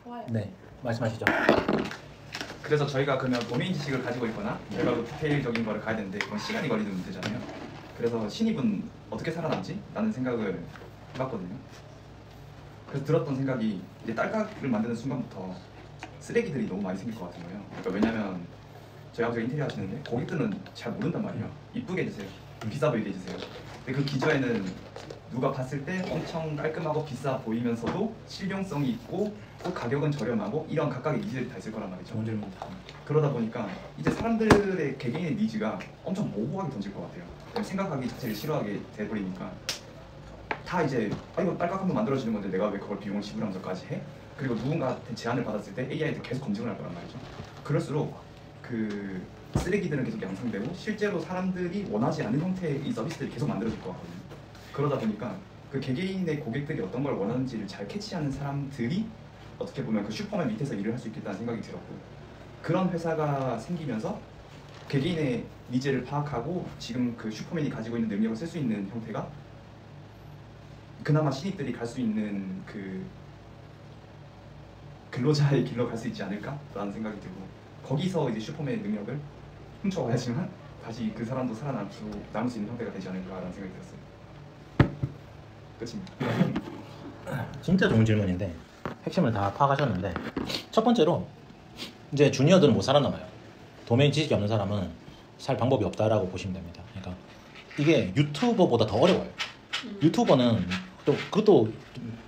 좋아요. 네, 말씀하시죠. 그래서 저희가 그러면 도메인 지식을 가지고 있거나 저희가 그 디테일적인 거를 가야 되는데 그건 시간이 걸리는 문제잖아요. 그래서 신입은 어떻게 살아남지? 라는 생각을 해봤거든요. 그래서 들었던 생각이 이제 딸깍을 만드는 순간부터 쓰레기들이 너무 많이 생길 것 같은 거예요. 그러니까 왜냐면 저희 아버지가 인테리어 하시는데 고객들은 잘 모른단 말이에요. 이쁘게 해주세요. 비싸 보이게 해주세요. 근데 그 기저에는 누가 봤을 때 엄청 깔끔하고 비싸 보이면서도 실용성이 있고 또 가격은 저렴하고 이런 각각의 니즈들이 다 있을 거란 말이죠. 그러다 보니까 이제 사람들의 개개인의 니즈가 엄청 모호하게 던질 것 같아요. 생각하기 자체를 싫어하게 돼버리니까 다 이제 이거 딸깍 한번 만들어지는 건데 내가 왜 그걸 비용을 지불하면서까지 해? 그리고 누군가한테 제안을 받았을 때 AI한테 계속 검증을 할 거란 말이죠. 그럴수록 그 쓰레기들은 계속 양상되고 실제로 사람들이 원하지 않는 형태의 이 서비스들이 계속 만들어질 것 같거든요. 그러다 보니까 그 개개인의 고객들이 어떤 걸 원하는지를 잘 캐치하는 사람들이 어떻게 보면 그 슈퍼맨 밑에서 일을 할 수 있겠다는 생각이 들었고, 그런 회사가 생기면서 개개인의 니즈를 파악하고 지금 그 슈퍼맨이 가지고 있는 능력을 쓸 수 있는 형태가 그나마 신입들이 갈 수 있는 그 근로자의 길로 갈 수 있지 않을까라는 생각이 들고, 거기서 이제 슈퍼맨의 능력을 훔쳐가야지만 다시 그 사람도 살아남을 수 있는 형태가 되지 않을까라는 생각이 들었어요. 끝입니다. 진짜 좋은 질문인데 핵심을 다 파악하셨는데, 첫 번째로 이제 주니어들은 못 살아남아요. 도메인 지식이 없는 사람은 살 방법이 없다라고 보시면 됩니다. 그러니까 이게 유튜버보다 더 어려워요. 유튜버는 또 그것도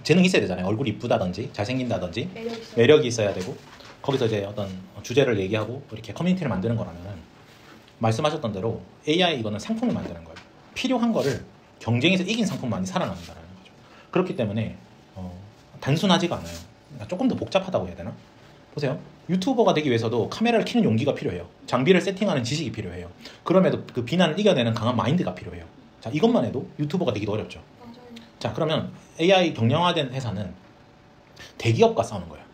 재능이 있어야 되잖아요. 얼굴이 이쁘다든지 잘생긴다든지 매력이 있어야 되고, 거기서 이제 어떤 주제를 얘기하고 이렇게 커뮤니티를 만드는 거라면은 말씀하셨던 대로 AI 이거는 상품을 만드는 거예요. 필요한 거를 경쟁에서 이긴 상품만이 살아남는다는 거죠. 그렇기 때문에 단순하지가 않아요. 그러니까 조금 더 복잡하다고 해야 되나? 보세요. 유튜버가 되기 위해서도 카메라를 켜는 용기가 필요해요. 장비를 세팅하는 지식이 필요해요. 그럼에도 그 비난을 이겨내는 강한 마인드가 필요해요. 자, 이것만 해도 유튜버가 되기도 어렵죠. 맞아요. 자, 그러면 AI 경량화된 회사는 대기업과 싸우는 거예요.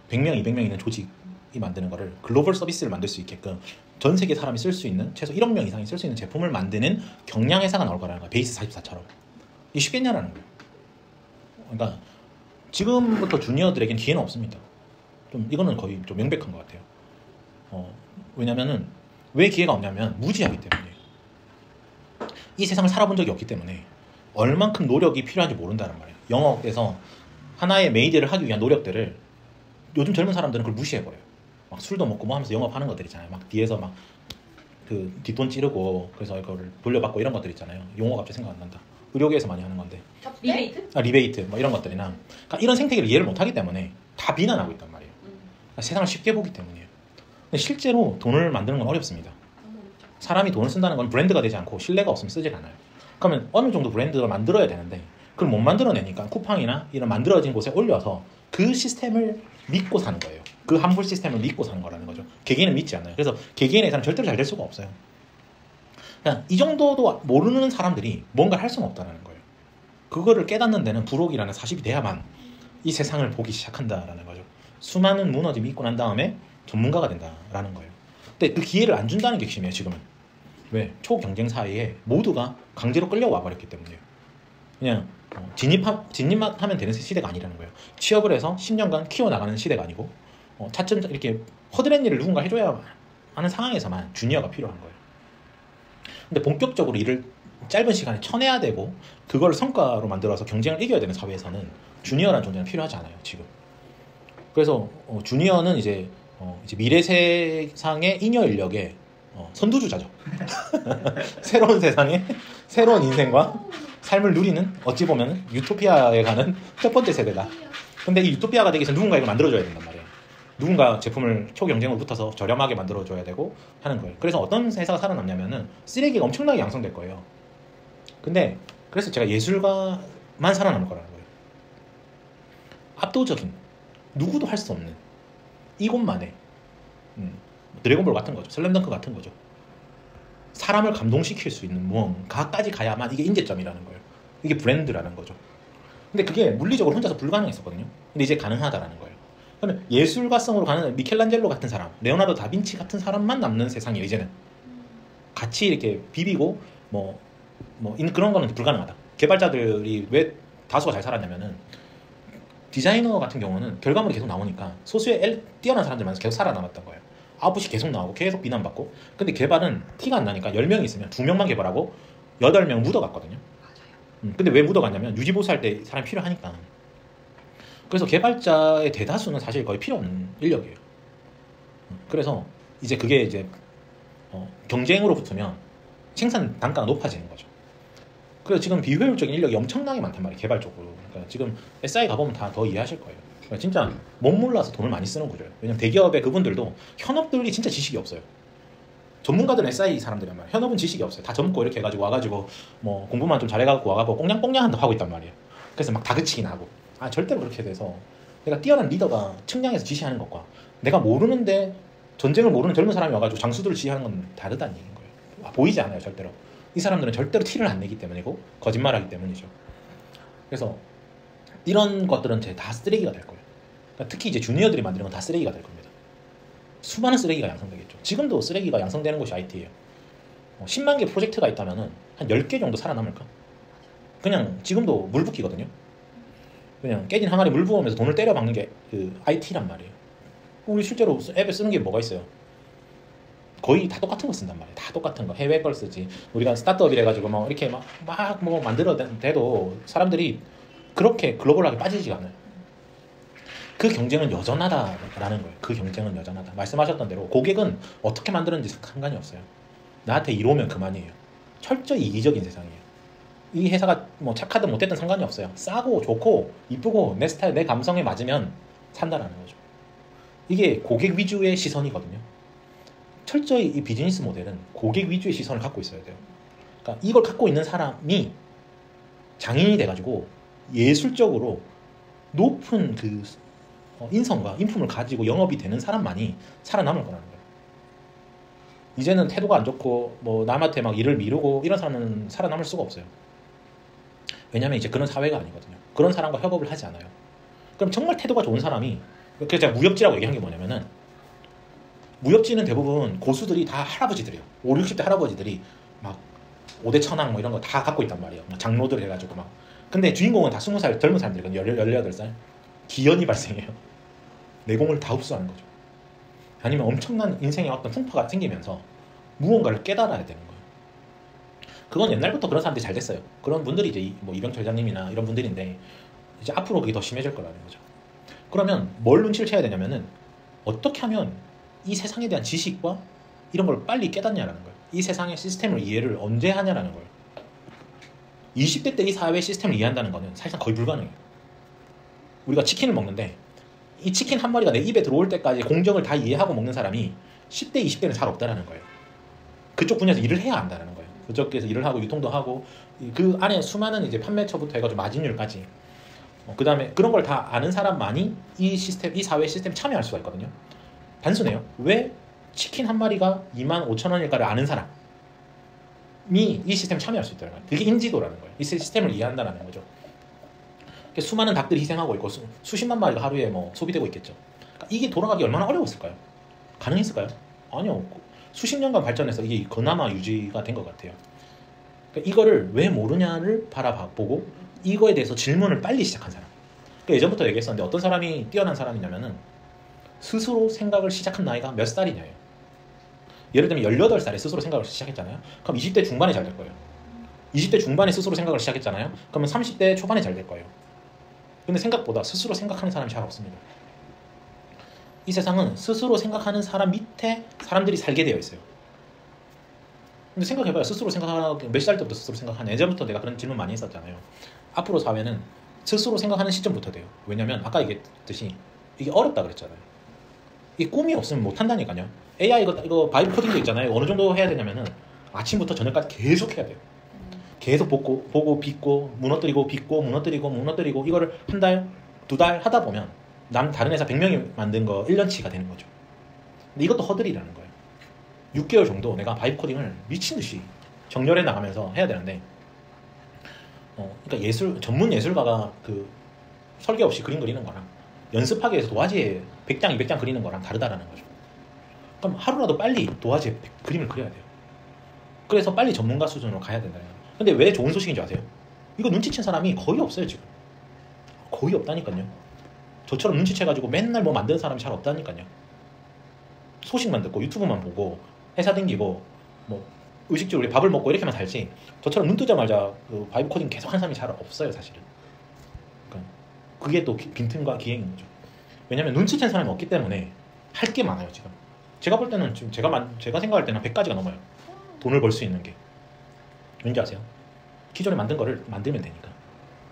100명, 200명 있는 조직이 만드는 거를 글로벌 서비스를 만들 수 있게끔 전 세계 사람이 쓸 수 있는, 최소 1억 명 이상이 쓸 수 있는 제품을 만드는 경량 회사가 나올 거라는 거예요. 베이스 44처럼. 이게 쉽겠냐라는 거예요. 그러니까 지금부터 주니어들에겐 기회는 없습니다. 좀 이거는 거의 좀 명백한 것 같아요. 왜냐면은 왜 기회가 없냐면 무지하기 때문이에요. 이 세상을 살아본 적이 없기 때문에 얼만큼 노력이 필요한지 모른다는 말이에요. 영업에서 하나의 메이드를 하기 위한 노력들을 요즘 젊은 사람들은 그걸 무시해버려요. 막 술도 먹고 뭐 하면서 영업하는 것들 있잖아요. 막 뒤에서 막 그 뒷돈 찌르고 그래서 이거를 돌려받고 이런 것들 있잖아요. 용어가 갑자기 생각 안 난다. 의료계에서 많이 하는 건데. 리베이트? 리베이트 뭐 이런 것들이나, 그러니까 이런 생태계를 이해를 못하기 때문에 다 비난하고 있단 말이에요. 그러니까 세상을 쉽게 보기 때문이에요. 근데 실제로 돈을 만드는 건 어렵습니다. 사람이 돈을 쓴다는 건 브랜드가 되지 않고 신뢰가 없으면 쓰질 않아요. 그러면 어느 정도 브랜드를 만들어야 되는데 그걸 못 만들어내니까 쿠팡이나 이런 만들어진 곳에 올려서 그 시스템을 믿고 사는 거예요. 그 환불 시스템을 믿고 사는 거라는 거죠. 개개인은 믿지 않아요. 그래서 개개인의 회사는 절대로 잘 될 수가 없어요. 그냥 이 정도도 모르는 사람들이 뭔가를 할 수는 없다는 거예요. 그거를 깨닫는 데는 불혹이라는 40이 돼야만 이 세상을 보기 시작한다라는 거죠. 수많은 무너짐이 있고 난 다음에 전문가가 된다라는 거예요. 근데 그 기회를 안 준다는 게 핵심이에요, 지금은. 왜? 초경쟁 사회에 모두가 강제로 끌려와 버렸기 때문이에요. 그냥 진입만 하면 되는 시대가 아니라는 거예요. 취업을 해서 10년간 키워나가는 시대가 아니고 차츰 이렇게 허드렛 일을 누군가 해줘야 하는 상황에서만 주니어가 필요한 거예요. 근데 본격적으로 일을 짧은 시간에 쳐내야 되고 그걸 성과로 만들어서 경쟁을 이겨야 되는 사회에서는 주니어라는 존재는 필요하지 않아요, 지금. 그래서 주니어는 이제 미래 세상의 잉여 인력의 선두주자죠. 새로운 세상에 새로운 인생과 삶을 누리는, 어찌 보면 유토피아에 가는 첫 번째 세대다. 근데 이 유토피아가 되기 위해서 누군가 이걸 만들어줘야 된단 말이에요. 누군가 제품을 초경쟁으로 붙어서 저렴하게 만들어줘야 되고 하는 거예요. 그래서 어떤 회사가 살아남냐면은 쓰레기가 엄청나게 양성될 거예요. 근데 그래서 제가 예술가만 살아남을 거라는 거예요. 압도적인, 누구도 할 수 없는 이곳만의 드래곤볼 같은 거죠. 슬램덩크 같은 거죠. 사람을 감동시킬 수 있는 무언가까지 가야만 이게 인재점이라는 거예요. 이게 브랜드라는 거죠. 근데 그게 물리적으로 혼자서 불가능했었거든요. 근데 이제 가능하다라는 거예요. 그러면 예술가성으로 가는 미켈란젤로 같은 사람, 레오나르도 다빈치 같은 사람만 남는 세상이에요, 이제는. 같이 이렇게 비비고 그런 거는 불가능하다. 개발자들이 왜 다수가 잘 살았냐면은 디자이너 같은 경우는 결과물이 계속 나오니까 소수의 뛰어난 사람들만 계속 살아남았던 거예요. 아웃풋이 계속 나오고 계속 비난받고. 근데 개발은 티가 안 나니까 10명이 있으면 2명만 개발하고 8명 묻어갔거든요. 근데 왜 묻어갔냐면 유지보수할 때 사람이 필요하니까. 그래서 개발자의 대다수는 사실 거의 필요 없는 인력이에요. 그래서 이제 그게 이제 경쟁으로 붙으면 생산 단가가 높아지는 거죠. 그래서 지금 비효율적인 인력이 엄청나게 많단 말이에요. 개발 쪽으로. 그러니까 지금 SI 가보면 다 더 이해하실 거예요. 그러니까 진짜 못 몰라서 돈을 많이 쓰는 구조예요. 왜냐면 대기업의 그분들도 현업들이 진짜 지식이 없어요. 전문가들은 SI 사람들이란 말이에요. 현업은 지식이 없어요. 다 젊고 이렇게 해가지고 와가지고 뭐 공부만 좀 잘해가지고 와가지고 꽁냥꽁냥 한다 하고 있단 말이에요. 그래서 막 다그치긴 하고. 절대로 그렇게 돼서 내가 뛰어난 리더가 측량해서 지시하는 것과 내가 모르는데 전쟁을 모르는 젊은 사람이 와가지고 장수들을 지시하는 건 다르다는 얘기인 거예요. 보이지 않아요, 절대로. 이 사람들은 절대로 티를 안 내기 때문이고 거짓말하기 때문이죠. 그래서 이런 것들은 다 쓰레기가 될 거예요. 그러니까 특히 이제 주니어들이 만드는 건 다 쓰레기가 될 겁니다. 수많은 쓰레기가 양성되겠죠. 지금도 쓰레기가 양성되는 곳이 IT예요. 10만 개 프로젝트가 있다면은 한 10개 정도 살아남을까? 그냥 지금도 물 붓기거든요. 그냥 깨진 항아리 물 부으면서 돈을 때려 박는 게 그 IT란 말이에요. 우리 실제로 앱에 쓰는 게 뭐가 있어요? 거의 다 똑같은 거 쓴단 말이에요. 다 똑같은 거. 해외 걸 쓰지. 우리가 스타트업이라 가지고 막 이렇게 막 뭐 만들어대도 사람들이 그렇게 글로벌하게 빠지지가 않아요. 그 경쟁은 여전하다라는 거예요. 그 경쟁은 여전하다. 말씀하셨던 대로 고객은 어떻게 만드는지 상관이 없어요. 나한테 이로면 그만이에요. 철저히 이기적인 세상이에요. 이 회사가 뭐 착하든 못했든 상관이 없어요. 싸고 좋고 이쁘고 내 스타일, 내 감성에 맞으면 산다라는 거죠. 이게 고객 위주의 시선이거든요. 철저히 이 비즈니스 모델은 고객 위주의 시선을 갖고 있어야 돼요. 그러니까 이걸 갖고 있는 사람이 장인이 돼가지고 예술적으로 높은 그 인성과 인품을 가지고 영업이 되는 사람만이 살아남을 거라는 거예요. 이제는 태도가 안 좋고 뭐 남한테 막 일을 미루고 이런 사람은 살아남을 수가 없어요. 왜냐면 이제 그런 사회가 아니거든요. 그런 사람과 협업을 하지 않아요. 그럼 정말 태도가 좋은 사람이, 그래서 제가 무협지라고 얘기한 게 뭐냐면은, 무협지는 대부분 고수들이 다 할아버지들이에요. 5, 60대 할아버지들이 막 5대 천왕 뭐 이런 거 다 갖고 있단 말이에요. 장로들 해가지고 막. 근데 주인공은 다 20살 젊은 사람들이거든요. 18살. 기연이 발생해요. 내공을 다 흡수하는 거죠. 아니면 엄청난 인생의 어떤 풍파가 생기면서 무언가를 깨달아야 되는 거예요. 그건 옛날부터 그런 사람들이 잘 됐어요. 그런 분들이 이제 뭐 이병철 회장님이나 이런 분들인데, 이제 앞으로 그게 더 심해질 거라는 거죠. 그러면 뭘 눈치를 채야 되냐면은, 어떻게 하면 이 세상에 대한 지식과 이런 걸 빨리 깨닫냐라는 거예요. 이 세상의 시스템을 이해를 언제 하냐라는 거예요. 20대 때 이 사회 시스템을 이해한다는 거는 사실상 거의 불가능해요. 우리가 치킨을 먹는데 이 치킨 한 마리가 내 입에 들어올 때까지 공정을 다 이해하고 먹는 사람이 10대, 20대는 잘 없다라는 거예요. 그쪽 분야에서 일을 해야 한다는 거예요. 그쪽에서 일을 하고 유통도 하고 그 안에 수많은 이제 판매처부터 해가지고 마진율까지, 그 다음에 그런 걸 다 아는 사람만이 이 시스템, 이 사회 시스템 참여할 수가 있거든요. 단순해요. 왜 치킨 한 마리가 25,000원일까를 아는 사람이 이 시스템에 참여할 수 있다는 거예요. 그게 인지도라는 거예요. 이 시스템을 이해한다는 거죠. 수많은 닭들이 희생하고 있고 수십만 마리가 하루에 뭐 소비되고 있겠죠. 그러니까 이게 돌아가기 얼마나 어려웠을까요? 가능했을까요? 아니요. 수십 년간 발전해서 이게 그나마 유지가 된 것 같아요. 그러니까 이거를 왜 모르냐를 바라보고 이거에 대해서 질문을 빨리 시작한 사람. 그러니까 예전부터 얘기했었는데, 어떤 사람이 뛰어난 사람이냐면은 스스로 생각을 시작한 나이가 몇 살이냐예요. 예를 들면 18살에 스스로 생각을 시작했잖아요. 그럼 20대 중반에 잘 될 거예요. 20대 중반에 스스로 생각을 시작했잖아요. 그러면 30대 초반에 잘 될 거예요. 근데 생각보다 스스로 생각하는 사람이 잘 없습니다. 이 세상은 스스로 생각하는 사람 밑에 사람들이 살게 되어 있어요. 근데 생각해봐요. 스스로 생각하는, 몇 살 때부터 스스로 생각하냐. 예전부터 내가 그런 질문 많이 했었잖아요. 앞으로 사회는 스스로 생각하는 시점부터 돼요. 왜냐면 아까 얘기했듯이 이게 어렵다 그랬잖아요. 이게 꿈이 없으면 못한다니까요. AI 이거 바이브 코딩도 있잖아요. 어느 정도 해야 되냐면은 아침부터 저녁까지 계속 해야 돼요. 계속 보고 빚고 무너뜨리고 빚고 무너뜨리고 이거를 한 달, 2달 하다 보면 다른 회사 100명이 만든 거 1년치가 되는 거죠. 근데 이것도 허들이라는 거예요. 6개월 정도 내가 바이브 코딩을 미친 듯이 정렬해 나가면서 해야 되는데, 그러니까 전문 예술가가 그 설계 없이 그림 그리는 거랑 연습하기 위해서 도화지에 100장, 200장 그리는 거랑 다르다라는 거죠. 그럼 하루라도 빨리 도화지에 그림을 그려야 돼요. 그래서 빨리 전문가 수준으로 가야 된다는 거예요. 근데 왜 좋은 소식인지 아세요? 이거 눈치챈 사람이 거의 없어요, 지금. 거의 없다니까요. 저처럼 눈치채가지고 맨날 뭐 만드는 사람이 잘 없다니까요. 소식만 듣고 유튜브만 보고 회사 댕기고 뭐 의식주로 밥을 먹고 이렇게만 살지 저처럼 눈 뜨자마자 그 바이브 코딩 계속 하는 사람이 잘 없어요 사실은. 그러니까 그게 또 빈틈과 기행인 거죠. 왜냐면 눈치챈 사람이 없기 때문에 할 게 많아요 지금. 제가 볼 때는 지금 제가 생각할 때는 100가지가 넘어요. 돈을 벌 수 있는 게. 왠지 아세요? 기존에 만든 거를 만들면 되니까.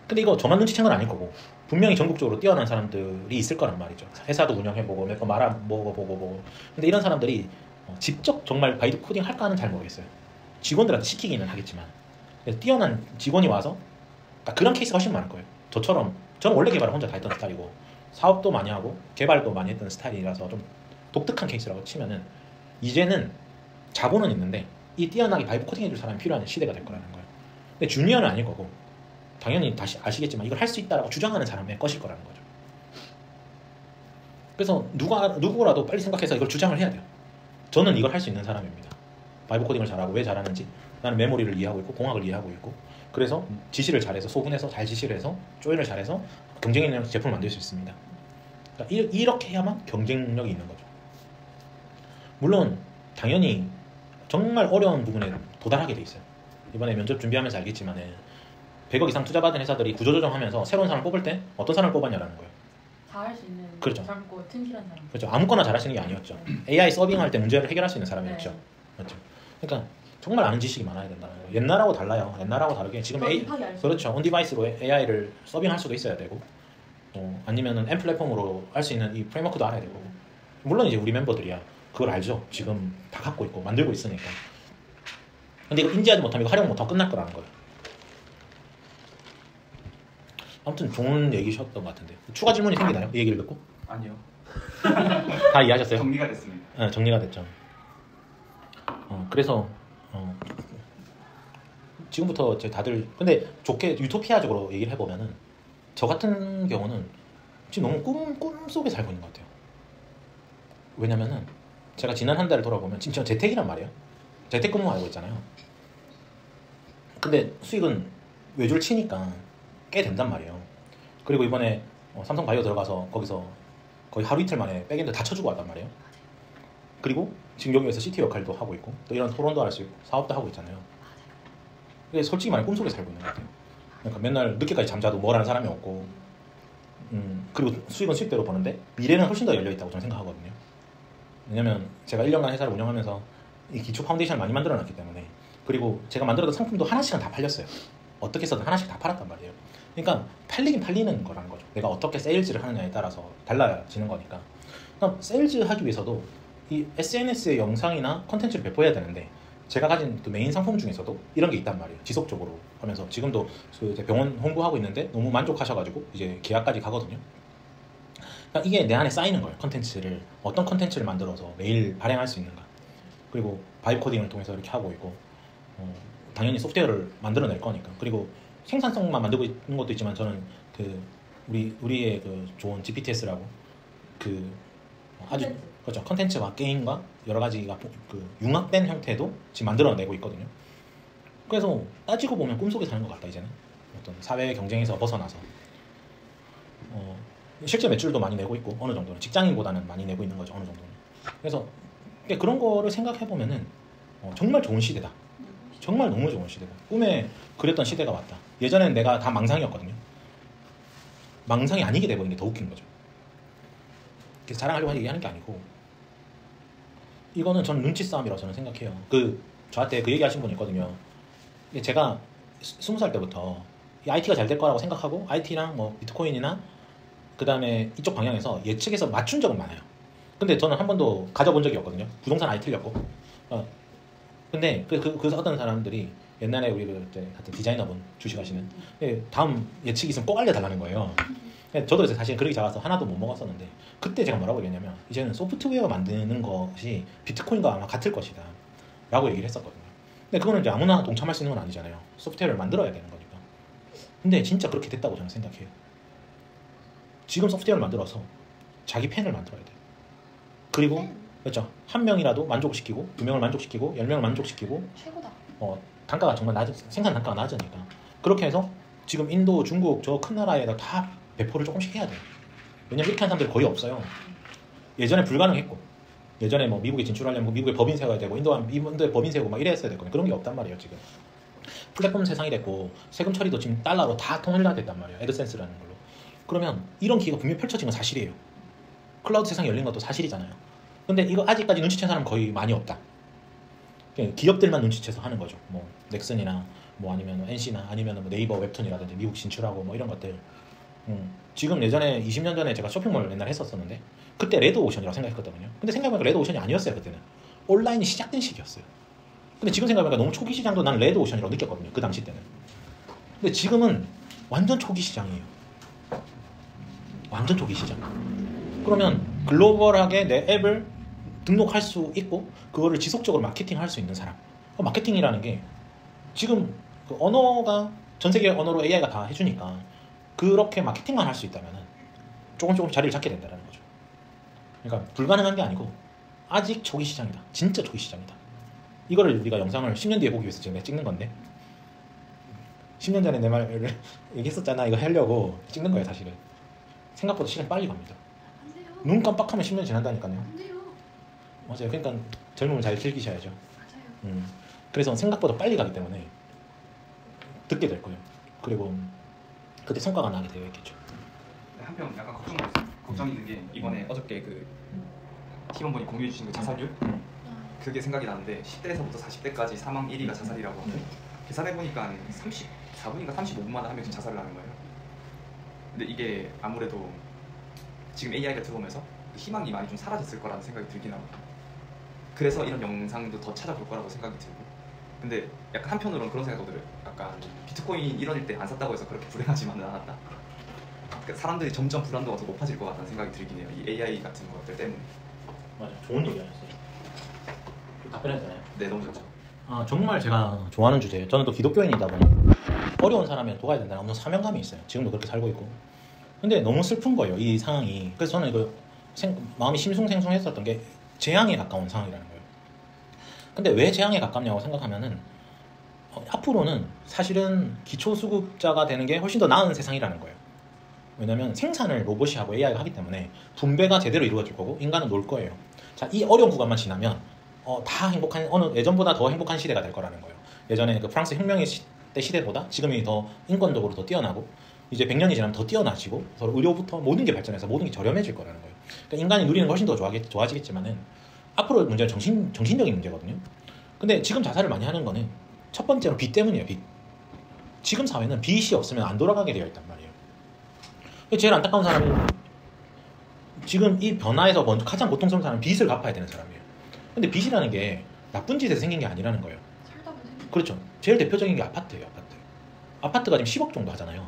근데 이거 저만 눈치챈 건 아닐 거고 분명히 전국적으로 뛰어난 사람들이 있을 거란 말이죠. 회사도 운영해보고 몇 번 말아먹어보고. 근데 이런 사람들이 직접 정말 바이브 코딩 할까는 잘 모르겠어요. 직원들한테 시키기는 하겠지만 뛰어난 직원이 와서 그러니까 그런 케이스가 훨씬 많을 거예요. 저는 원래 개발을 혼자 다 했던 스타일이고 사업도 많이 하고 개발도 많이 했던 스타일이라서 좀 독특한 케이스라고 치면은 이제는 자본은 있는데 이 뛰어나게 바이브 코딩 해줄 사람이 필요한 시대가 될 거라는 거예요. 근데 주니어는 아닐 거고 당연히 다시 아시겠지만 이걸 할 수 있다라고 주장하는 사람의 것일 거라는 거죠. 그래서 누구라도 빨리 생각해서 이걸 주장을 해야 돼요. 저는 이걸 할 수 있는 사람입니다. 바이브 코딩을 잘하고 왜 잘하는지 나는 메모리를 이해하고 있고 공학을 이해하고 있고 그래서 지시를 잘해서 소분해서 잘 지시를 해서 조인을 잘해서 경쟁력 있는 제품을 만들 수 있습니다. 그러니까 이렇게 해야만 경쟁력이 있는 거죠. 물론 당연히 정말 어려운 부분에 도달하게 돼 있어요. 이번에 면접 준비하면서 알겠지만 100억 이상 투자받은 회사들이 구조조정하면서 새로운 사람을 뽑을 때 어떤 사람을 뽑았냐라는 거예요. 다 할 수 있는 그렇죠. 젊고 튼실한 사람. 그렇죠. 아무거나 잘할 수 있는 게 아니었죠. AI 서빙할 때 문제를 해결할 수 있는 사람이었죠. 네. 그렇죠. 그러니까 정말 아는 지식이 많아야 된다는 거예요. 옛날하고 달라요. 옛날하고 다르게 지금 그렇죠. 온 디바이스로 AI를 서빙할 수도 있어야 되고 아니면은 M 플랫폼으로 할 수 있는 이 프레임워크도 알아야 되고 물론 이제 우리 멤버들이야 그걸 알죠. 지금 다 갖고 있고 만들고 있으니까. 근데 이거 인지하지 못하면 이거 활용 못하면 끝날 거라는 거예요. 아무튼 좋은 얘기셨던 것 같은데 추가 질문이 생기나요? 이 얘기를 듣고? 아니요. 다 이해하셨어요? 정리가 됐습니다. 네, 정리가 됐죠. 그래서 지금부터 다들 근데 좋게 유토피아적으로 얘기를 해보면은 저 같은 경우는 지금 너무 꿈속에 살고 있는 것 같아요. 왜냐면은 제가 지난 한 달을 돌아보면 지금 재택이란 말이에요. 재택근무하고 있잖아요. 근데 수익은 외줄 치니까 꽤 된단 말이에요. 그리고 이번에 삼성 바이오 들어가서 거기서 거의 하루 이틀 만에 백엔드 다 쳐주고 왔단 말이에요. 그리고 지금 여기에서 CTO 역할도 하고 있고 또 이런 토론도 할 수 있고 사업도 하고 있잖아요. 근데 솔직히 말해 꿈속에 살고 있는 것 같아요. 그러니까 맨날 늦게까지 잠자도 뭘 하는 사람이 없고 그리고 수익은 수익대로 버는데 미래는 훨씬 더 열려있다고 저는 생각하거든요. 왜냐면 제가 1년간 회사를 운영하면서 이 기초 파운데이션을 많이 만들어놨기 때문에 그리고 제가 만들었던 상품도 하나씩은 다 팔렸어요. 어떻게 해서든 하나씩 다 팔았단 말이에요. 그러니까 팔리긴 팔리는 거라는 거죠. 내가 어떻게 세일즈를 하느냐에 따라서 달라지는 거니까. 그러니까 세일즈 하기 위해서도 이 SNS의 영상이나 컨텐츠를 배포해야 되는데 제가 가진 그 메인 상품 중에서도 이런 게 있단 말이에요. 지속적으로 하면서 지금도 그 병원 홍보하고 있는데 너무 만족하셔가지고 이제 계약까지 가거든요. 그러니까 이게 내 안에 쌓이는 거예요. 컨텐츠를 어떤 컨텐츠를 만들어서 매일 발행할 수 있는가. 그리고 바이브 코딩을 통해서 이렇게 하고 있고 당연히 소프트웨어를 만들어낼 거니까. 그리고 생산성만 만들고 있는 것도 있지만 저는 그 우리의 그 좋은 GPTS라고 그 아주 그렇죠. 컨텐츠와 게임과 여러 가지가 그 융합된 형태도 지금 만들어내고 있거든요. 그래서 따지고 보면 꿈속에 사는 것 같다 이제는. 어떤 사회 경쟁에서 벗어나서 실제 매출도 많이 내고 있고 어느 정도는 직장인보다는 많이 내고 있는 거죠. 어느 정도는. 그래서 그런 거를 생각해 보면은 정말 좋은 시대다. 정말 너무 좋은 시대다. 꿈에 그렸던 시대가 왔다. 예전엔 내가 다 망상이었거든요. 망상이 아니게 돼버린 게 더 웃긴 거죠. 그래서 자랑하려고 얘기하는 게 아니고 이거는 저는 눈치 싸움이라고 저는 생각해요. 저한테 그 얘기하신 분이 있거든요. 제가 20살 때부터 IT가 잘 될 거라고 생각하고 IT랑 뭐 비트코인이나 그 다음에 이쪽 방향에서 예측해서 맞춘 적은 많아요. 근데 저는 한 번도 가져본 적이 없거든요. 부동산 아예 틀렸고. 근데 그 어떤 사람들이 옛날에 우리 그때 같은 디자이너분 주식하시는 다음 예측이 있으면 꼭 알려달라는 거예요. 저도 이제 사실 그렇게 작아서 하나도 못 먹었었는데 그때 제가 뭐라고 얘기했냐면 이제는 소프트웨어 만드는 것이 비트코인과 아마 같을 것이다 라고 얘기를 했었거든요. 근데 그거는 이제 아무나 동참할 수 있는 건 아니잖아요. 소프트웨어를 만들어야 되는 거니까. 근데 진짜 그렇게 됐다고 저는 생각해요. 지금 소프트웨어를 만들어서 자기 팬을 만들어야 돼요. 그리고 그렇죠. 한 명이라도 만족시키고 2명을 만족시키고 10명을 만족시키고 최고다. 단가가 정말 생산 단가가 낮으니까 그렇게 해서 지금 인도, 중국 저 큰 나라에다 다 배포를 조금씩 해야 돼요. 왜냐면 이렇게 하는 사람들이 거의 없어요. 예전에 불가능했고, 예전에 뭐 미국에 진출하려면 뭐 미국에 법인 세워야 되고 인도에 법인 세우고 막 이랬어야 됐거든요. 그런 게 없단 말이에요. 지금 플랫폼 세상이 됐고 세금 처리도 지금 달러로 다 통일화됐단 말이에요. 애드센스라는 걸로. 그러면 이런 기회가 분명히 펼쳐진 건 사실이에요. 클라우드 세상이 열린 것도 사실이잖아요. 근데 이거 아직까지 눈치챈 사람 거의 많이 없다. 기업들만 눈치채서 하는 거죠. 뭐 넥슨이나 뭐 아니면 NC나 아니면 뭐 네이버 웹툰이라든지 미국 진출하고 뭐 이런 것들. 지금 예전에 20년 전에 제가 쇼핑몰 맨날 했었었는데 그때 레드오션이라고 생각했거든요. 근데 생각해보니까 레드오션이 아니었어요. 그때는 온라인이 시작된 시기였어요. 근데 지금 생각해보니까 너무 초기 시장도 난 레드오션이라고 느꼈거든요. 그 당시 때는. 근데 지금은 완전 초기 시장이에요. 완전 초기 시장. 그러면 글로벌하게 내 앱을 등록할 수 있고 그거를 지속적으로 마케팅할 수 있는 사람. 마케팅이라는 게 지금 그 언어가 전 세계 언어로 AI가 다 해주니까 그렇게 마케팅만 할 수 있다면 조금 자리를 잡게 된다는 거죠. 그러니까 불가능한 게 아니고 아직 초기 시장이다. 진짜 초기 시장이다. 이거를 우리가 영상을 10년 뒤에 보기 위해서 지금 찍는 건데 10년 전에 내 말을 얘기했었잖아. 이거 하려고 찍는 거예요. 사실은 생각보다 시간 빨리 갑니다. 눈 깜빡하면 10년 지난다니까요. 맞아요. 그러니까 젊음을 잘 즐기셔야죠. 그래서 생각보다 빨리 가기 때문에 듣게 될 거예요. 그리고 그때 성과가 나게 되어 있겠죠. 한편 약간 걱정도 있어요. 걱정이 있는 게 이번에 어저께 그 팀원분이 공유해 주신 그 자살률 그게 생각이 나는데 10대에서부터 40대까지 사망 1위가 자살이라고 하는데 계산해 보니까 34분인가 35분마다 한 명씩 자살을 하는 거예요. 근데 이게 아무래도 지금 AI가 들어오면서 희망이 많이 좀 사라졌을 거라는 생각이 들긴 하고 그래서 이런 영상도 더 찾아볼 거라고 생각이 들고 근데 약간 한편으로는 그런 생각도 들어요. 약간 비트코인 1원일 때 안 샀다고 해서 그렇게 불행하지만은 않았다. 그러니까 사람들이 점점 불안도가 더 높아질 것 같다는 생각이 들긴 해요. 이 AI 같은 것들 때문에. 맞아요. 좋은 얘기하셨어요. 답변했잖아요. 네, 너무 좋죠. 정말 제가 좋아하는 주제예요. 저는 또 기독교인이다 보니 어려운 사람이 도와야 된다는 어느 사명감이 있어요. 지금도 그렇게 살고 있고. 근데 너무 슬픈 거예요. 이 상황이. 그래서 저는 마음이 심숭생숭했었던 게 재앙에 가까운 상황이라는 거예요. 근데 왜 재앙에 가깝냐고 생각하면은 앞으로는 사실은 기초수급자가 되는 게 훨씬 더 나은 세상이라는 거예요. 왜냐면 생산을 로봇이 하고 AI가 하기 때문에 분배가 제대로 이루어질 거고 인간은 놀 거예요. 자, 이 어려운 구간만 지나면 다 행복한 예전보다 더 행복한 시대가 될 거라는 거예요. 예전에 그 프랑스 혁명의 때 시대보다 지금이 더 인권적으로 더 뛰어나고 이제 100년이 지나면 더 뛰어나지고 서로 의료부터 모든 게 발전해서 모든 게 저렴해질 거라는 거예요. 그러니까 인간이 누리는 게 훨씬 더 좋아지겠지만은 앞으로 문제는 정신적인 문제거든요. 근데 지금 자살을 많이 하는 거는 첫 번째로 빚 때문이에요. 빚. 지금 사회는 빚이 없으면 안 돌아가게 되어 있단 말이에요. 제일 안타까운 사람은 지금 이 변화에서 먼저 가장 고통스러운 사람은 빚을 갚아야 되는 사람이에요. 근데 빚이라는 게 나쁜 짓에서 생긴 게 아니라는 거예요. 그렇죠. 제일 대표적인 게 아파트예요. 아파트가 지금 10억 정도 하잖아요.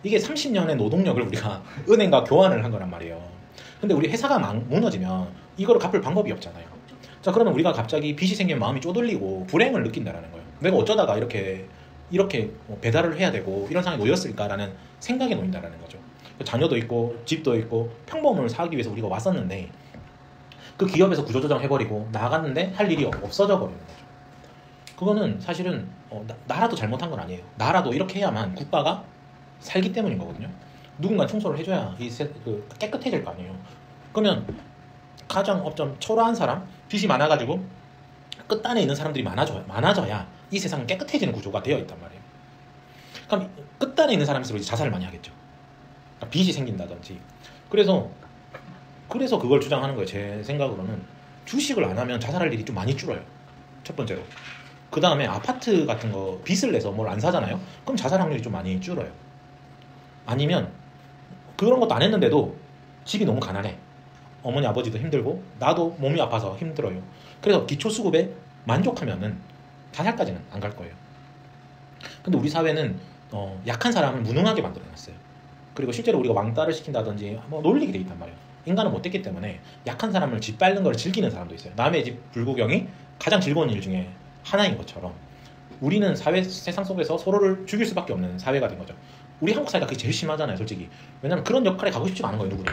이게 30년의 노동력을 우리가 은행과 교환을 한 거란 말이에요. 근데 우리 회사가 무너지면 이거를 갚을 방법이 없잖아요. 자, 그러면 우리가 갑자기 빚이 생기면 마음이 쪼들리고 불행을 느낀다라는 거예요. 내가 어쩌다가 이렇게 배달을 해야 되고 이런 상황에 놓였을까라는 생각에 놓인다라는 거죠. 자녀도 있고 집도 있고 평범을 살기 위해서 우리가 왔었는데 그 기업에서 구조조정 해버리고 나갔는데 할 일이 없어져 버리는 거죠. 그거는 사실은 나라도 잘못한 건 아니에요. 나라도 이렇게 해야만 국가가 살기 때문인 거거든요. 누군가 청소를 해줘야 깨끗해질 거 아니에요. 그러면 가장 초라한 사람, 빚이 많아가지고 끝단에 있는 사람들이 많아져야 이 세상은 깨끗해지는 구조가 되어 있단 말이에요. 그럼 끝단에 있는 사람일수록 이제 자살을 많이 하겠죠. 그러니까 빚이 생긴다든지. 그래서 그걸 주장하는 거예요. 제 생각으로는 주식을 안 하면 자살할 일이 좀 많이 줄어요. 첫 번째로. 그 다음에 아파트 같은 거 빚을 내서 뭘 안 사잖아요. 그럼 자살 확률이 좀 많이 줄어요. 아니면 그런 것도 안 했는데도 집이 너무 가난해. 어머니 아버지도 힘들고 나도 몸이 아파서 힘들어요. 그래서 기초수급에 만족하면은 자살까지는 안 갈 거예요. 근데 우리 사회는 약한 사람을 무능하게 만들어놨어요. 그리고 실제로 우리가 왕따를 시킨다든지 놀리게 돼 있단 말이에요. 인간은 못됐기 때문에 약한 사람을 짓밟는 걸 즐기는 사람도 있어요. 남의 집 불구경이 가장 즐거운 일 중에 하나인 것처럼 우리는 세상 속에서 서로를 죽일 수밖에 없는 사회가 된 거죠. 우리 한국 사회가 그게 제일 심하잖아요, 솔직히. 왜냐면 그런 역할에 가고 싶지가 않은 거예요,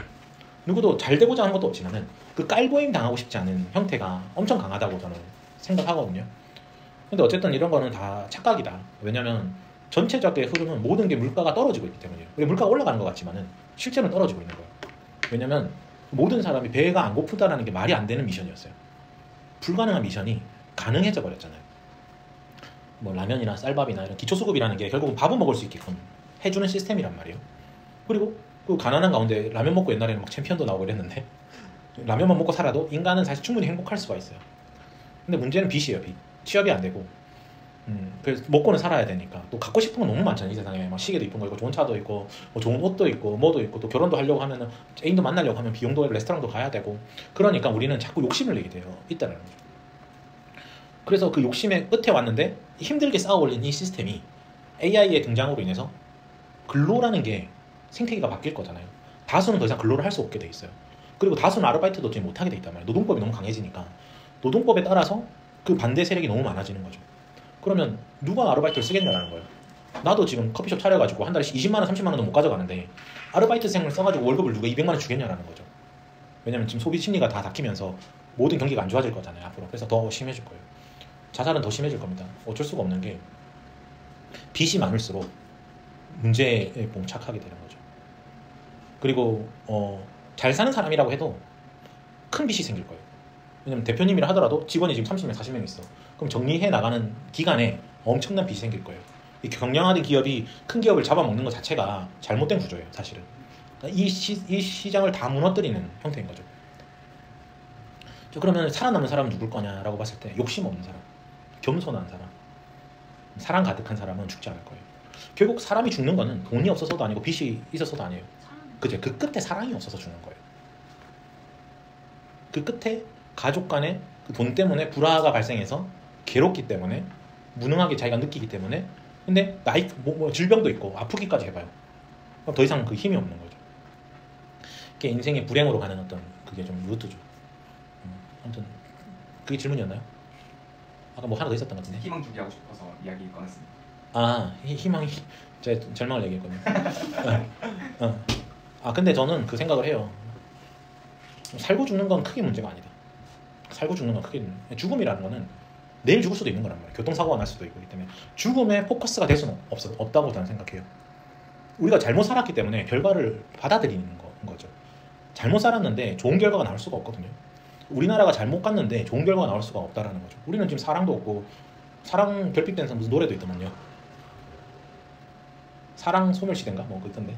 누구도 잘 되고자 하는 것도 없지만은 그 깔보임 당하고 싶지 않은 형태가 엄청 강하다고 저는 생각하거든요. 근데 어쨌든 이런 거는 다 착각이다. 왜냐면 전체적인 흐름은 모든 게 물가가 떨어지고 있기 때문이에요. 우리 물가가 올라가는 것 같지만은 실제로는 떨어지고 있는 거예요. 왜냐면 모든 사람이 배가 안 고프다라는 게 말이 안 되는 미션이었어요. 불가능한 미션이 가능해져 버렸잖아요. 뭐 라면이나 쌀밥이나 이런 기초수급이라는 게 결국은 밥은 먹을 수 있게끔 해주는 시스템이란 말이에요. 그리고 그 가난한 가운데 라면 먹고 옛날에는 막 챔피언도 나오고 이랬는데 라면만 먹고 살아도 인간은 사실 충분히 행복할 수가 있어요. 근데 문제는 빚이에요. 빚. 취업이 안 되고 그래서 먹고는 살아야 되니까 또 갖고 싶은 건 너무 많잖아요. 이 세상에 막 시계도 이쁜 거 있고 좋은 차도 있고 뭐 좋은 옷도 있고 뭐도 있고 또 결혼도 하려고 하면은 애인도 만나려고 하면 비용도 레스토랑도 가야 되고 그러니까 우리는 자꾸 욕심을 내게 돼요. 있다라는 거죠. 그래서 그 욕심의 끝에 왔는데 힘들게 쌓아 올린 이 시스템이 AI의 등장으로 인해서 근로라는 게 생태계가 바뀔 거잖아요. 다수는 더 이상 근로를 할 수 없게 돼 있어요. 그리고 다수는 아르바이트도 지금 못하게 돼 있단 말이에요. 노동법이 너무 강해지니까 노동법에 따라서 그 반대 세력이 너무 많아지는 거죠. 그러면 누가 아르바이트를 쓰겠냐라는 거예요. 나도 지금 커피숍 차려가지고 한 달에 20만 원, 30만 원도 못 가져가는데 아르바이트생을 써가지고 월급을 누가 200만 원 주겠냐라는 거죠. 왜냐면 지금 소비 심리가 다 닫히면서 모든 경기가 안 좋아질 거잖아요 앞으로. 그래서 더 심해질 거예요. 자살은 더 심해질 겁니다. 어쩔 수가 없는 게 빚이 많을수록 문제에 봉착하게 되는 거죠. 그리고 잘 사는 사람이라고 해도 큰 빚이 생길 거예요. 왜냐면 대표님이라 하더라도 직원이 지금 30명, 40명 있어. 그럼 정리해 나가는 기간에 엄청난 빚이 생길 거예요. 이 경영하는 기업이 큰 기업을 잡아먹는 것 자체가 잘못된 구조예요, 사실은. 이 시장을 다 무너뜨리는 형태인 거죠. 그러면 살아남은 사람은 누굴 거냐라고 봤을 때 욕심 없는 사람, 겸손한 사람, 사랑 가득한 사람은 죽지 않을 거예요. 결국 사람이 죽는 거는 돈이 없어서도 아니고 빚이 있어서도 아니에요. 그죠? 그 끝에 사랑이 없어서 죽는 거예요. 그 끝에 가족 간에 그 돈 때문에 불화가 발생해서 괴롭기 때문에 무능하게 자기가 느끼기 때문에 근데 나이 뭐 질병도 있고 아프기까지 해봐요. 그럼 더 이상 그 힘이 없는 거죠. 그게 인생의 불행으로 가는 어떤 그게 좀 루트죠. 아무튼 그게 질문이었나요? 아까 뭐 하나 더 있었던 것 같은데. 희망 주기 하고 싶어서 이야기 꺼냈습니다. 아 희망이 제 절망을 얘기했거든요. 아 근데 저는 그 생각을 해요. 살고 죽는 건 크게 문제가 아니다. 살고 죽는 건 크게 죽음이라는 거는 내일 죽을 수도 있는 거란 말이에요. 교통사고가 날 수도 있고 그렇기 때문에 죽음에 포커스가 될 수는 없다고 저는 생각해요. 우리가 잘못 살았기 때문에 결과를 받아들이는 거죠. 잘못 살았는데 좋은 결과가 나올 수가 없거든요. 우리나라가 잘못 갔는데 좋은 결과가 나올 수가 없다라는 거죠. 우리는 지금 사랑도 없고 사랑 결핍된 무슨 노래도 있더만요. 사랑 소멸시대인가 뭐 있던데.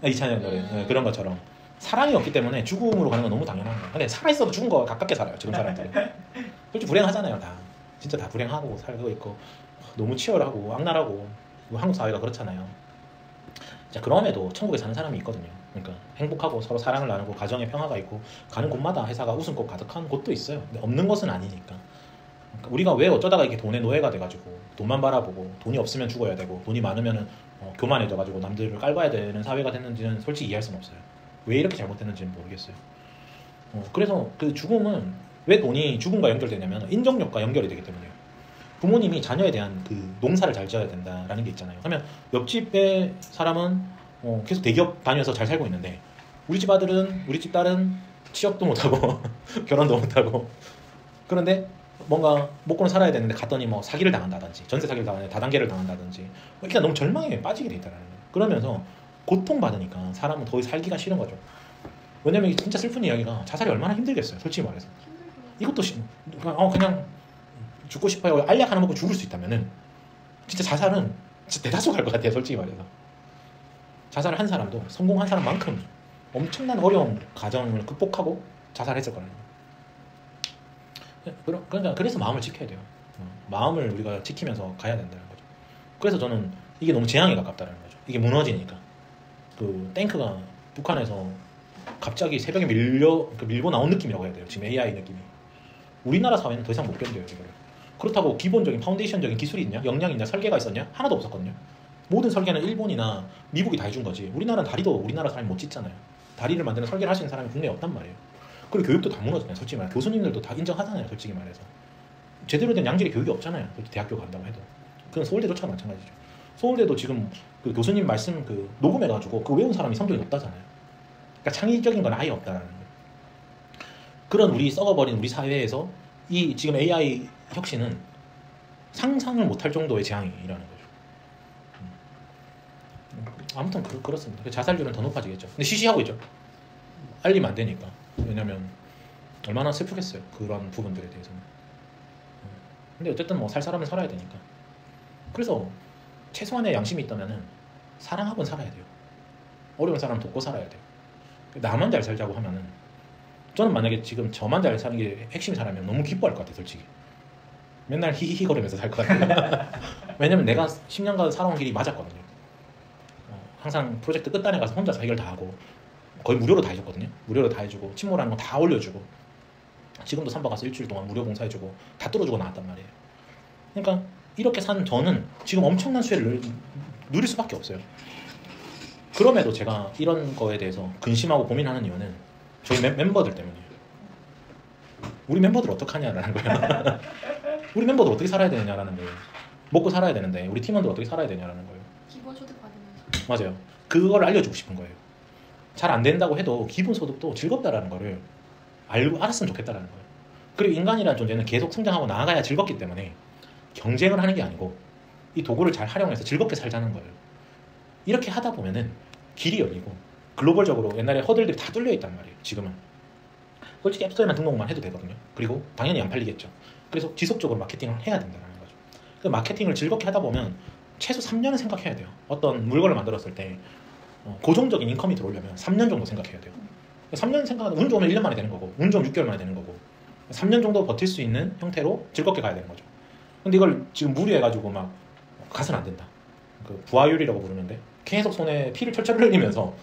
이찬영 노래 네, 그런 것처럼 사랑이 없기 때문에 죽음으로 가는 건 너무 당연한 거예요. 근데 살아있어도 죽은 거 가깝게 살아요 지금 사람들이. 솔직히 불행하잖아요. 다 진짜 다 불행하고 살고 있고 너무 치열하고 악랄하고 한국 사회가 그렇잖아요. 자 그럼에도 천국에 사는 사람이 있거든요. 그러니까 행복하고 서로 사랑을 나누고 가정에 평화가 있고 가는 곳마다 회사가 웃음꽃 가득한 곳도 있어요. 근데 없는 것은 아니니까. 그러니까 우리가 왜 어쩌다가 이게 돈의 노예가 돼가지고 돈만 바라보고 돈이 없으면 죽어야 되고 돈이 많으면은 교만해져가지고 남들을 깔봐야 되는 사회가 됐는지는 솔직히 이해할 수는 없어요. 왜 이렇게 잘못됐는지는 모르겠어요. 그래서 그 죽음은 왜 돈이 죽음과 연결되냐면 인정력과 연결이 되기 때문이에요. 부모님이 자녀에 대한 그 농사를 잘 지어야 된다라는 게 있잖아요. 그러면 옆집의 사람은 계속 대기업 다녀서 잘 살고 있는데 우리 집 아들은 우리 집 딸은 취업도 못하고 결혼도 못하고 그런데 뭔가 먹고는 살아야 되는데 갔더니 뭐 사기를 당한다든지 전세 사기를 당하는데 다단계를 당한다든지 그러니까 너무 절망에 빠지게 돼 있다는 거예요. 그러면서 고통받으니까 사람은 더 살기가 싫은 거죠. 왜냐면 진짜 슬픈 이야기가 자살이 얼마나 힘들겠어요. 솔직히 말해서 이것도 그냥 죽고 싶어요. 알약 하나 먹고 죽을 수 있다면은 진짜 자살은 진짜 대다수 갈 것 같아요. 솔직히 말해서 자살을 한 사람도 성공한 사람만큼 엄청난 어려운 과정을 극복하고 자살했을 거라는 거예요. 그러니까 그래서 마음을 지켜야 돼요. 마음을 우리가 지키면서 가야 된다는 거죠. 그래서 저는 이게 너무 재앙에 가깝다는 거죠. 이게 무너지니까 그 탱크가 북한에서 갑자기 새벽에 밀고 나온 느낌이라고 해야 돼요. 지금 AI 느낌이. 우리나라 사회는 더 이상 못 견뎌요. 이거를. 그렇다고 기본적인 파운데이션적인 기술이 있냐? 역량이 있냐? 설계가 있었냐? 하나도 없었거든요. 모든 설계는 일본이나 미국이 다 해준 거지. 우리나라는 다리도 우리나라 사람이 못 짓잖아요. 다리를 만드는 설계를 하시는 사람이 국내에 없단 말이에요. 그리고 교육도 다 무너졌잖아요. 솔직히 말해. 교수님들도 다 인정하잖아요. 솔직히 말해서. 제대로 된 양질의 교육이 없잖아요. 대학교 간다고 해도. 그건 서울대조차 마찬가지죠. 서울대도 지금 그 교수님 말씀 그 녹음해가지고 그 외운 사람이 성적이 높다잖아요. 그러니까 창의적인 건 아예 없다라는 거예요. 그런 우리 썩어버린 우리 사회에서 이 지금 AI 혁신은 상상을 못할 정도의 재앙이 일어나는 거죠. 아무튼 그렇습니다. 자살률은 더 높아지겠죠. 근데 시시하고 있죠. 알리면 안 되니까. 왜냐면 얼마나 슬프겠어요. 그런 부분들에 대해서는. 근데 어쨌든 뭐 살 사람은 살아야 되니까. 그래서 최소한의 양심이 있다면은 사랑하고 살아야 돼요. 어려운 사람 돕고 살아야 돼요. 나만 잘 살자고 하면은 저는 만약에 지금 저만 잘 사는 게 핵심 사람이면 너무 기뻐할 것 같아요. 솔직히. 맨날 히히히 거리면서 살 것 같아요. 왜냐면 내가 10년간 살아온 길이 맞았거든요. 항상 프로젝트 끝단에 가서 혼자서 해결 다 하고 거의 무료로 다 해줬거든요. 무료로 다 해주고 침몰하는 거 다 올려주고 지금도 삼바 가서 일주일 동안 무료 봉사해주고 다 뚫어주고 나왔단 말이에요. 그러니까 이렇게 산 저는 지금 엄청난 수혜를 누릴 수밖에 없어요. 그럼에도 제가 이런 거에 대해서 근심하고 고민하는 이유는 저희 멤버들 때문이에요. 우리 멤버들 어떡하냐라는 거예요. 우리 멤버들 어떻게 살아야 되느냐라는 거예요. 먹고 살아야 되는데 우리 팀원들 어떻게 살아야 되냐라는 거예요. 기본소득 받으면서. 맞아요. 그걸 알려주고 싶은 거예요. 잘 안 된다고 해도 기본소득도 즐겁다라는 거를 알았으면 좋겠다라는 거예요. 그리고 인간이라는 존재는 계속 성장하고 나아가야 즐겁기 때문에 경쟁을 하는 게 아니고 이 도구를 잘 활용해서 즐겁게 살자는 거예요. 이렇게 하다 보면은 길이 열리고 글로벌적으로 옛날에 허들들이 다 뚫려 있단 말이에요. 지금은 솔직히 앱스토어에만 등록만 해도 되거든요. 그리고 당연히 안 팔리겠죠. 그래서 지속적으로 마케팅을 해야 된다는 거죠. 그 마케팅을 즐겁게 하다 보면 최소 3년은 생각해야 돼요. 어떤 물건을 만들었을 때 고정적인 인컴이 들어오려면 3년 정도 생각해야 돼요. 3년 생각하면 운 좋으면 1년 만에 되는 거고 운 좋으면 6개월 만에 되는 거고 3년 정도 버틸 수 있는 형태로 즐겁게 가야 되는 거죠. 근데 이걸 지금 무리해가지고 막 가서는 안 된다. 그 부하율이라고 부르는데 계속 손에 피를 철철 흘리면서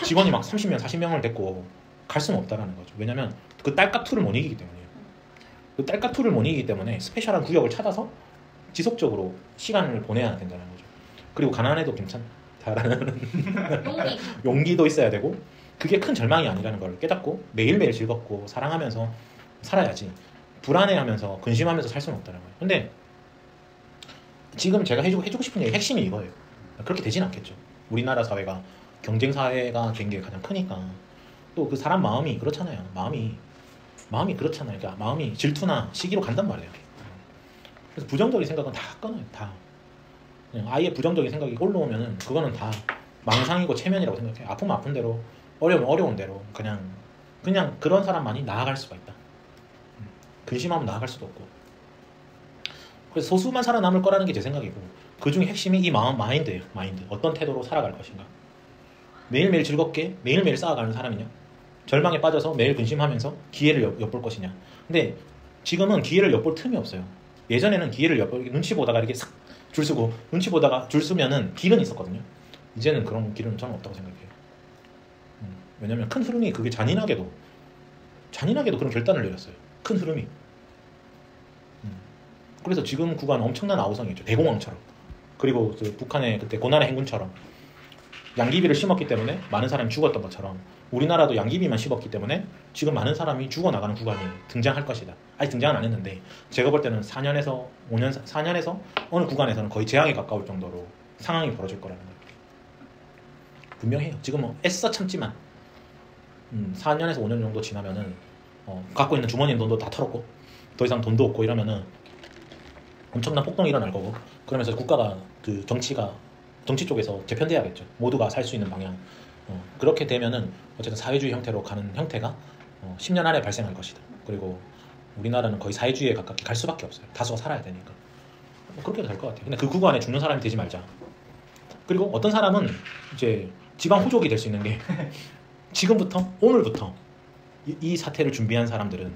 직원이 막 30명, 40명을 데리고 갈 수는 없다라는 거죠. 왜냐면 그 딸깍2를 못 이기기 때문이에요. 그 딸깍2를 못 이기기 때문에 스페셜한 구역을 찾아서 지속적으로 시간을 보내야 된다는 거죠. 그리고 가난해도 괜찮다라는 용기도 있어야 되고 그게 큰 절망이 아니라는 걸 깨닫고 매일매일 즐겁고 사랑하면서 살아야지 불안해하면서 근심하면서 살 수는 없다는 거예요. 근데 지금 제가 해주고 싶은 얘기 핵심이 이거예요. 그렇게 되진 않겠죠. 우리나라 사회가 경쟁 사회가 된 게 가장 크니까 또 그 사람 마음이 그렇잖아요. 마음이 그렇잖아요. 그러니까 마음이 질투나 시기로 간단 말이에요. 그래서 부정적인 생각은 다 끊어요. 다 그냥 아예 부정적인 생각이 올라오면은 그거는 다 망상이고 체면이라고 생각해요. 아프면 아픈 대로 어려우면 어려운 대로 그냥 그런 사람만이 나아갈 수가 있다. 근심하면 나아갈 수도 없고. 그래서 소수만 살아남을 거라는 게 제 생각이고 그 중에 핵심이 이 마인드예요. 마인드. 어떤 태도로 살아갈 것인가. 매일매일 즐겁게 매일매일 쌓아가는 사람이냐, 절망에 빠져서 매일 근심하면서 기회를 엿볼 것이냐. 근데 지금은 기회를 엿볼 틈이 없어요. 예전에는 기회를 엿볼 눈치 보다가 이렇게 싹 줄 서고 눈치 보다가 줄 서면은 길은 있었거든요. 이제는 그런 길은 저는 없다고 생각해요. 왜냐면 큰 흐름이 그게 잔인하게도 그런 결단을 내렸어요. 큰 흐름이. 그래서 지금 구간 엄청난 아우성이죠. 대공황처럼. 그리고 그 북한의 그때 고난의 행군처럼 양귀비를 심었기 때문에 많은 사람이 죽었던 것처럼 우리나라도 양귀비만 심었기 때문에 지금 많은 사람이 죽어나가는 구간이 등장할 것이다. 아직 등장은 안 했는데 제가 볼 때는 4년에서 어느 구간에서는 거의 재앙에 가까울 정도로 상황이 벌어질 거라는 거예요. 분명해요. 지금 뭐 애써 참지만 4년에서 5년 정도 지나면은 갖고 있는 주머니에 돈도 다 털었고 더 이상 돈도 없고 이러면은 엄청난 폭동이 일어날 거고 그러면서 국가가 그 정치 쪽에서 재편돼야겠죠. 모두가 살 수 있는 방향. 그렇게 되면은 어쨌든 사회주의 형태로 가는 형태가 10년 안에 발생할 것이다. 그리고 우리나라는 거의 사회주의에 가깝게 갈 수밖에 없어요. 다수가 살아야 되니까. 그렇게 될 것 같아요. 근데 그 구간에 죽는 사람이 되지 말자. 그리고 어떤 사람은 이제 지방 호족이 될 수 있는 게 지금부터 오늘부터 이 사태를 준비한 사람들은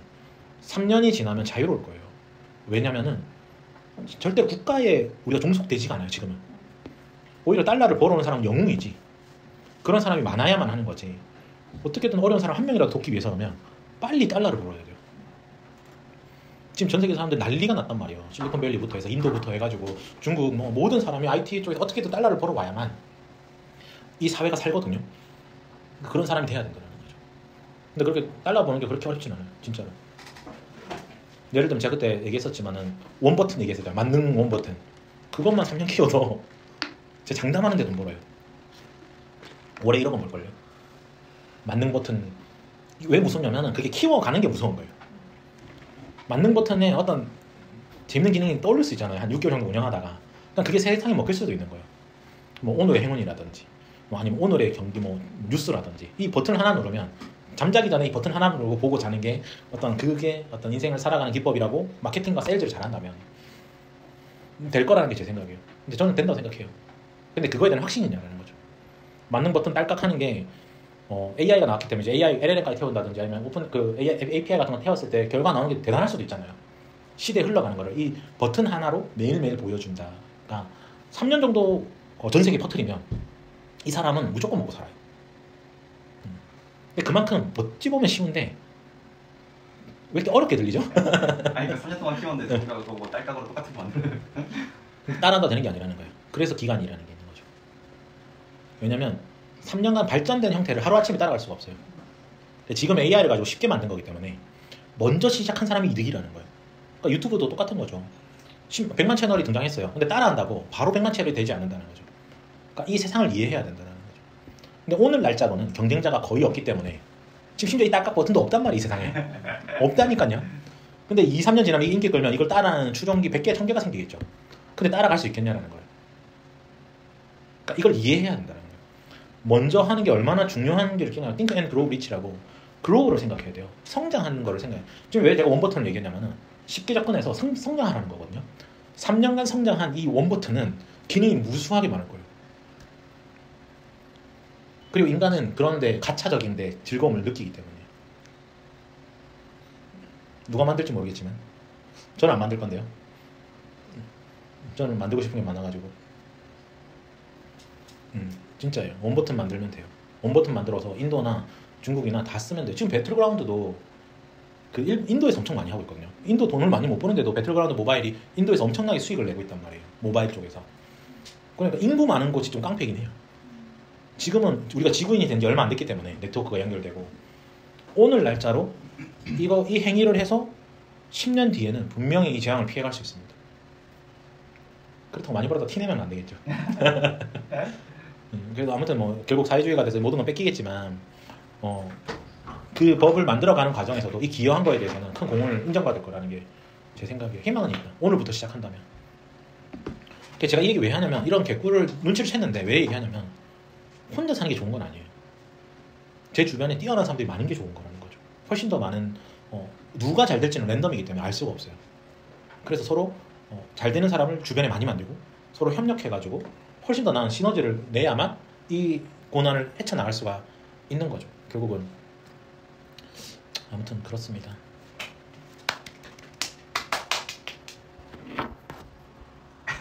3년이 지나면 자유로울 거예요. 왜냐면은 절대 국가에 우리가 종속되지가 않아요. 지금은 오히려 달러를 벌어오는 사람은 영웅이지. 그런 사람이 많아야만 하는 거지. 어떻게든 어려운 사람 한 명이라도 돕기 위해서라면 빨리 달러를 벌어야 돼요. 지금 전 세계 사람들 난리가 났단 말이에요. 실리콘밸리부터 해서 인도부터 해가지고 중국 뭐 모든 사람이 IT 쪽에서 어떻게든 달러를 벌어와야만 이 사회가 살거든요. 그런 사람이 돼야 된다는 거죠. 근데 그렇게 달러 버는 게 그렇게 어렵진 않아요. 진짜로. 예를 들면 제가 그때 얘기했었지만은 원버튼 얘기했어요. 만능 원버튼. 그것만 3년 키워도 제가 장담하는데 돈 벌어요. 올해 1억은 벌걸요. 만능 버튼 왜 무섭냐면은 그게 키워가는 게 무서운 거예요. 만능 버튼에 어떤 재밌는 기능이 떠오를 수 있잖아요. 한 6개월 정도 운영하다가 그냥 그게 세상에 먹힐 수도 있는 거예요. 뭐 오늘의 행운이라든지 뭐 아니면 오늘의 경기 뭐 뉴스라든지 이 버튼 하나 누르면 잠자기 전에 이 버튼 하나 누르고 보고 자는 게 그게 어떤 인생을 살아가는 기법이라고 마케팅과 세일즈를 잘한다면 될 거라는 게 제 생각이에요. 근데 저는 된다고 생각해요. 근데 그거에 대한 확신이 있냐라는 거죠. 맞는 버튼 딸깍 하는 게 AI가 나왔기 때문에 이제 AI, LLM까지 태운다든지 아니면 오픈 API 같은 거 태웠을 때 결과 나오는 게 대단할 수도 있잖아요. 시대에 흘러가는 거를 이 버튼 하나로 매일매일 보여준다. 그러니까 3년 정도 전 세계에 퍼뜨리면 이 사람은 무조건 먹고 살아요. 근데 그만큼 어찌 보면 쉬운데 왜 이렇게 어렵게 들리죠? 아니 그 3년 동안 키웠는데 누가 그거 뭐 딸깍으로 똑같은 거 만드는 따라한다 되는 게 아니라는 거예요. 그래서 기간이라는 게 있는 거죠. 왜냐면 3년간 발전된 형태를 하루아침에 따라갈 수가 없어요. 지금 AI를 가지고 쉽게 만든 거기 때문에 먼저 시작한 사람이 이득이라는 거예요. 그러니까 유튜브도 똑같은 거죠. 100만 채널이 등장했어요. 근데 따라한다고 바로 100만 채널이 되지 않는다는 거죠. 그러니까 이 세상을 이해해야 된다는 거죠. 근데 오늘 날짜로는 경쟁자가 거의 없기 때문에 지금 심지어 이 딸깍 버튼도 없단 말이에요. 이 세상에. 없다니까요. 근데 2, 3년 지나면 인기 끌면 이걸 따라하는 추종기 100개, 1000개가 생기겠죠. 근데 따라갈 수 있겠냐라는 거예요. 그러니까 이걸 이해해야 된다는 거예요. 먼저 하는 게 얼마나 중요한지를 생각해요. Think and Grow Rich라고 grow를 생각해야 돼요. 성장하는 거를 생각해요. 지금 왜 제가 원버튼을 얘기했냐면은 쉽게 접근해서 성장하라는 거거든요. 3년간 성장한 이 원버튼은 기능이 무수하게 많을 거예요. 그리고 인간은 그런데 가차적인데 즐거움을 느끼기 때문에 누가 만들지 모르겠지만 저는 안 만들 건데요. 저는 만들고 싶은 게 많아가지고 진짜예요. 원버튼 만들면 돼요. 원버튼 만들어서 인도나 중국이나 다 쓰면 돼요. 지금 배틀그라운드도 인도에서 엄청 많이 하고 있거든요. 인도 돈을 많이 못 버는데도 배틀그라운드 모바일이 인도에서 엄청나게 수익을 내고 있단 말이에요. 모바일 쪽에서. 그러니까 인구 많은 곳이 좀 깡패긴 해요. 지금은 우리가 지구인이 된 지 얼마 안 됐기 때문에 네트워크가 연결되고 오늘 날짜로 이 행위를 해서 10년 뒤에는 분명히 이 재앙을 피해갈 수 있습니다. 그렇다고 많이 벌어도 티내면 안 되겠죠. 그래도 아무튼 뭐 결국 사회주의가 돼서 모든 건 뺏기겠지만 그 법을 만들어가는 과정에서도 이 기여한 거에 대해서는 큰 공헌을 인정받을 거라는 게 제 생각이에요. 희망은 있다. 오늘부터 시작한다면. 제가 이 얘기 왜 하냐면 이런 개꿀을 눈치를 챘는데 왜 얘기하냐면 혼자 사는 게 좋은 건 아니에요. 제 주변에 뛰어난 사람들이 많은 게 좋은 거라는 거죠. 훨씬 더 많은 누가 잘 될지는 랜덤이기 때문에 알 수가 없어요. 그래서 서로 잘 되는 사람을 주변에 많이 만들고 서로 협력해가지고 훨씬 더 나은 시너지를 내야만 이 고난을 헤쳐나갈 수가 있는 거죠. 결국은 아무튼 그렇습니다.